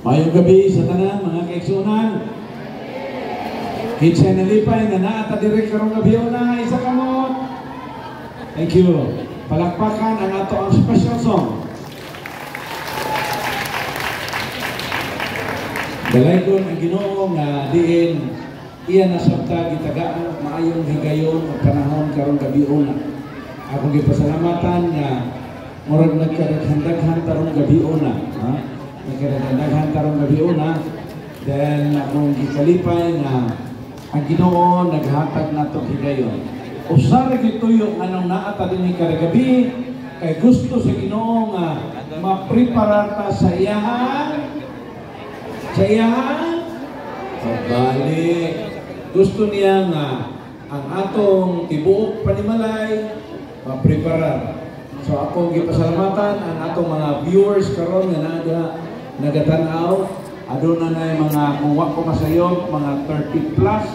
Mayong gabi sa tanan, mga kaigsunan. Kitsa nalipay na naata direk karong gabi na isa kamot. Thank you. Palakpakan ang ato ang special song. Dalaygon ang Ginoo nga diin iya nasabta gitagaan maayong higayon o panahon karong gabi na. Ako gipasalamatan nga murag nagkadaghan tarong gabi na. Nagkadaghan tarong gabi na. Then akong gikalipay nga ang Ginoo naghatag nato higayon. Usa ra gituyo anong naata dinhi karagabi kay gusto sa Ginoo nga maprepara ta sa iyahan balik. Gusto niya nga ang atong tibuok panimalay maprepara. So akong gipasalamatan ang atong mga viewers karon nga nagatanaw. Aduna na yung mga kung wa ko masayog, mga 30 plus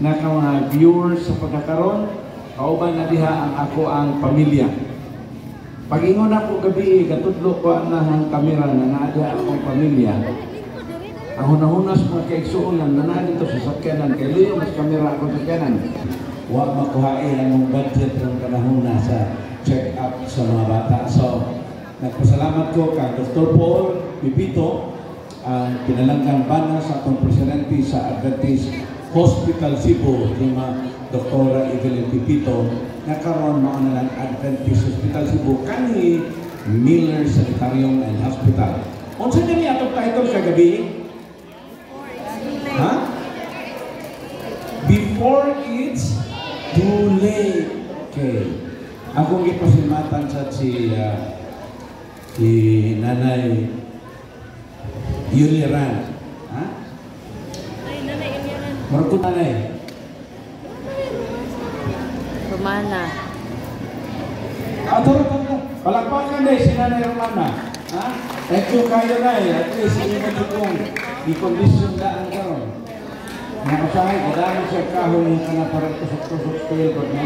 na ka mga viewers sa pagkakaroon. Kauban na diha ang ako ang pamilya. Pag-ingon ako gabi, katudlo ko ang kamera na naadya akong pamilya. Ang hunahunas mga kaigsuunan na naadya ito sa sakyanan. Kaya liyo mas kamera ako sa sakyanan. Wa makuhain ang budget ng kanahuna sa check-up sa mga bata. So, nagpasalamat ko kang Dr. Paul Pipito, ang pinalanggang bana sa atong presidente sa Adventist Hospital Cebu, yung Dr. Evelyn Pipito, nakaroon mo na lang Adventist Hospital Cebu, kani Miller Sanitarium and Hospital. Unsa gani atong title kagabi? Ha? Before it's too late. Okay. Akong gipasimatan sa si Nanay Yuliran. Ha? Ay, Nanay Yuliran. Marunong Nanay. Romana. Tara. Palakpakan dahil si Nanay Romana. Ha? Thank you kayo na eh. At least hindi mo kung i-condition daan karon. Nakasahay, kadaan siya kahoy yung kana parang tusok-tusok kayo ko na.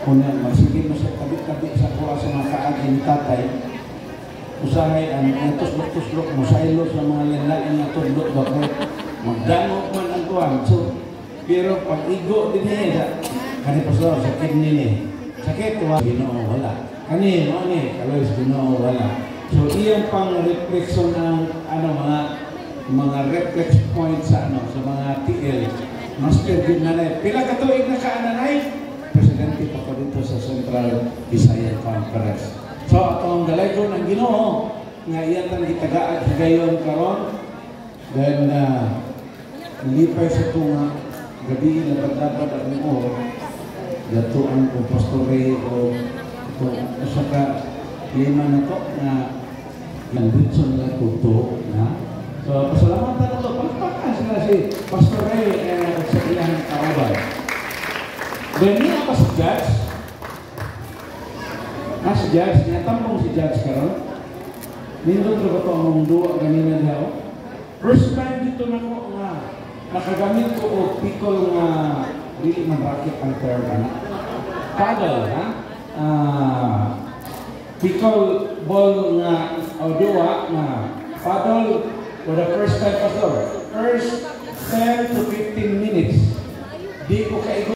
Kung masigil mo siya tabi-tabi sa kuha sa mga kaaging tatay. Usahay ang tuslok-tuslok mo saylo sa mga lalain na tudlok bakit magdamog man ang kuhan. So, pero pag-igo din niya kani pastor sa kidney ni sakit wa Ginoo wala kani mo ni kaloy Ginoo wala. So iyang pang reflection ng mga reflex points sa sa mga TL master din na pila ka tuig na kaananay presidente pa ko dito sa Central Visayan Conference. So atong dalaygon ang Ginoo nga iyan tang gitagaad higayon karon then lipay sa tunga gabi na pagdapat ang mo datuan ko pastore o usa ka lima na to na nandito na tuto na. So pasalamatan na to pagpakas na si pastore sa ilang kaaway. Then niya pa si Judge. Si Judge, natampong si Judge karon. Nindot na ba ito ang duwa ganina daw? First time dito na ko nga nakagamit ko o pickle nga dili man racket ang term na. Paddle, ha? Pickle ball nga o duwa na paddle for the first time pastor. First 10 to 15 minutes. Di ko kaigo